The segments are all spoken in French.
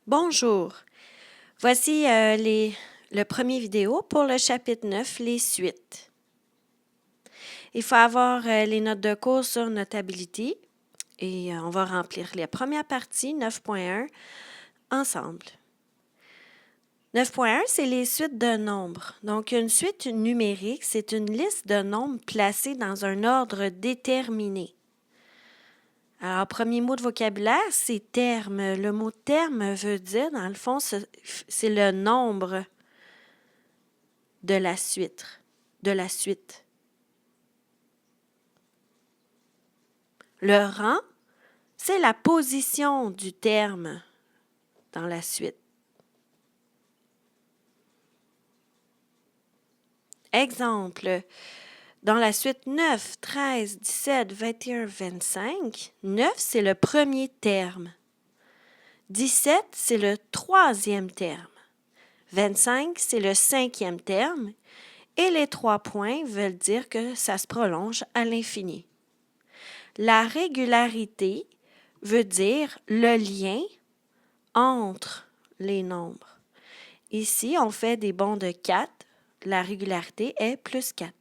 Bonjour, voici le premier vidéo pour le chapitre 9, les suites. Il faut avoir les notes de cours sur Notability et on va remplir la première partie, 9.1, ensemble. 9.1, c'est les suites de nombres. Donc, une suite numérique, c'est une liste de nombres placés dans un ordre déterminé. Alors, premier mot de vocabulaire, c'est terme. Le mot terme veut dire, dans le fond, c'est le nombre de la suite. Le rang, c'est la position du terme dans la suite. Exemple, dans la suite 9, 13, 17, 21, 25, 9, c'est le premier terme. 17, c'est le troisième terme. 25, c'est le cinquième terme. Et les 3 points veulent dire que ça se prolonge à l'infini. La régularité veut dire le lien entre les nombres. Ici, on fait des bonds de 4. La régularité est plus 4.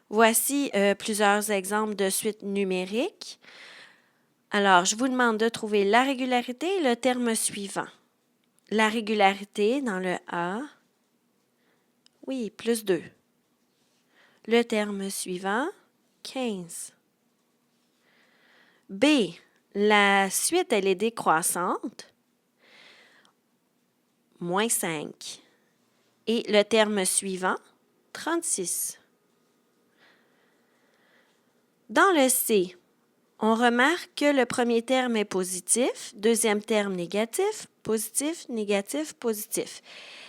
Voici plusieurs exemples de suites numériques. Alors, je vous demande de trouver la régularité et le terme suivant. La régularité dans le A, oui, plus 2. Le terme suivant, 15. B, la suite, elle est décroissante, moins 5. Et le terme suivant, 36. Dans le C, on remarque que le premier terme est positif, deuxième terme négatif, positif, négatif, positif.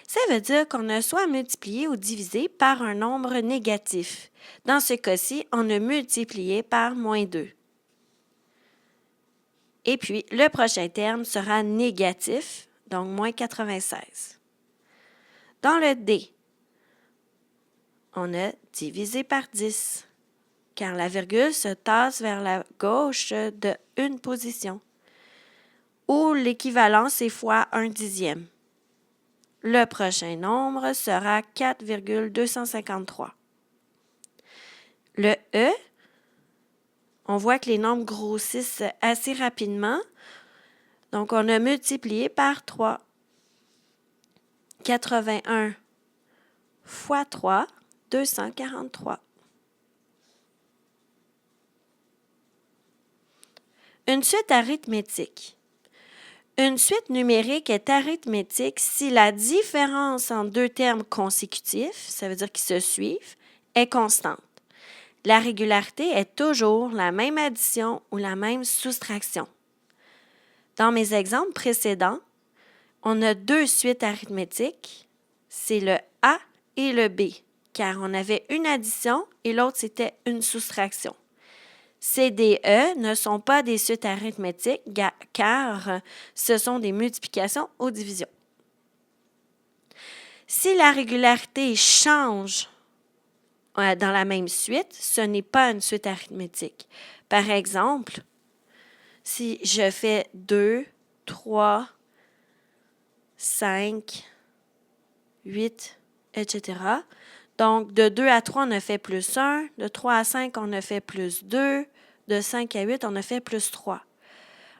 Ça veut dire qu'on a soit multiplié ou divisé par un nombre négatif. Dans ce cas-ci, on a multiplié par moins 2. Et puis, le prochain terme sera négatif, donc moins 96. Dans le D, on a divisé par 10, car la virgule se tasse vers la gauche de une position, ou l'équivalent, c'est fois 1/10. Le prochain nombre sera 4,253. Le E, on voit que les nombres grossissent assez rapidement, donc on a multiplié par 3. 81 fois 3, 243. Une suite arithmétique. Une suite numérique est arithmétique si la différence entre deux termes consécutifs, ça veut dire qu'ils se suivent, est constante. La régularité est toujours la même addition ou la même soustraction. Dans mes exemples précédents, on a deux suites arithmétiques, c'est le A et le B, car on avait une addition et l'autre c'était une soustraction. C, D, E ne sont pas des suites arithmétiques car ce sont des multiplications ou divisions. Si la régularité change dans la même suite, ce n'est pas une suite arithmétique. Par exemple, si je fais 2, 3, 5, 8, etc. Donc, de 2 à 3, on a fait plus 1. De 3 à 5, on a fait plus 2. De 5 à 8, on a fait plus 3.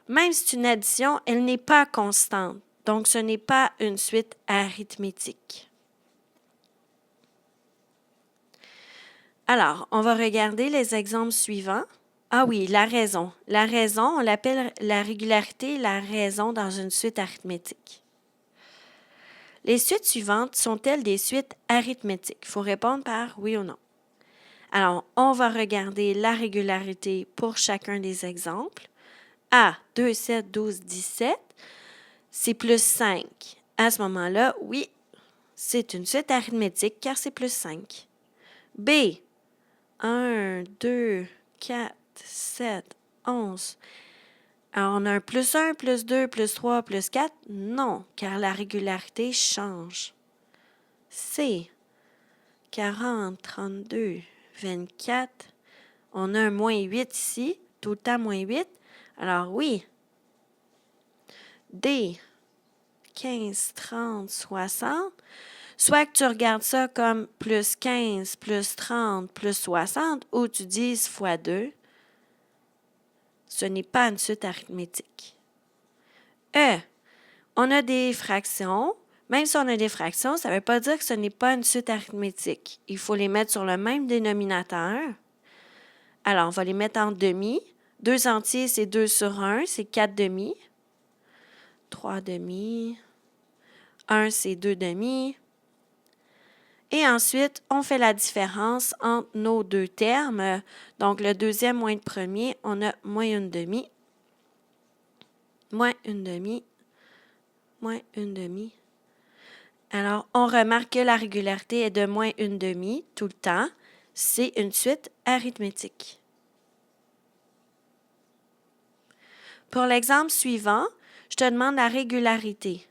Même si c'est une addition, elle n'est pas constante. Donc, ce n'est pas une suite arithmétique. Alors, on va regarder les exemples suivants. Ah oui, la raison. La raison, on l'appelle la régularité, la raison dans une suite arithmétique. Les suites suivantes sont-elles des suites arithmétiques? Il faut répondre par oui ou non. Alors, on va regarder la régularité pour chacun des exemples. A, 2, 7, 12, 17, c'est plus 5. À ce moment-là, oui, c'est une suite arithmétique car c'est plus 5. B, 1, 2, 4, 7, 11. Alors, on a un plus 1, plus 2, plus 3, plus 4? Non, car la régularité change. C, 40, 32, 24. On a un moins 8 ici, tout le temps moins 8. Alors oui, D, 15, 30, 60, soit que tu regardes ça comme plus 15, plus 30, plus 60, ou tu dises fois 2, ce n'est pas une suite arithmétique. E, on a des fractions. Même si on a des fractions, ça ne veut pas dire que ce n'est pas une suite arithmétique. Il faut les mettre sur le même dénominateur. Alors, on va les mettre en demi. 2 entiers, c'est 2 sur 1, c'est 4 demi. 3 demi. 1, c'est 2 demi. Et ensuite, on fait la différence entre nos deux termes. Donc, le deuxième moins le premier, on a moins une demi, moins une demi, moins une demi. Alors, on remarque que la régularité est de moins une demi tout le temps. C'est une suite arithmétique. Pour l'exemple suivant, je te demande la régularité.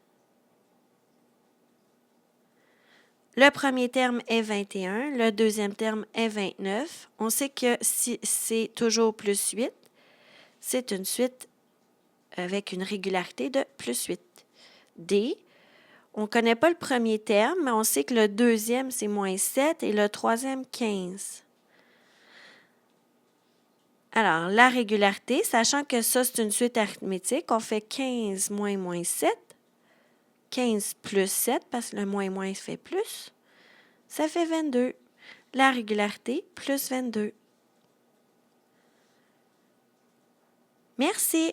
Le premier terme est 21, le deuxième terme est 29. On sait que si c'est toujours plus 8, c'est une suite avec une régularité de plus 8. D, on ne connaît pas le premier terme, mais on sait que le deuxième, c'est moins 7 et le troisième, 15. Alors, la régularité, sachant que ça, c'est une suite arithmétique, on fait 15 moins moins 7, 15 plus 7, parce que le moins moins fait plus, ça fait 22. La régularité, plus 22. Merci.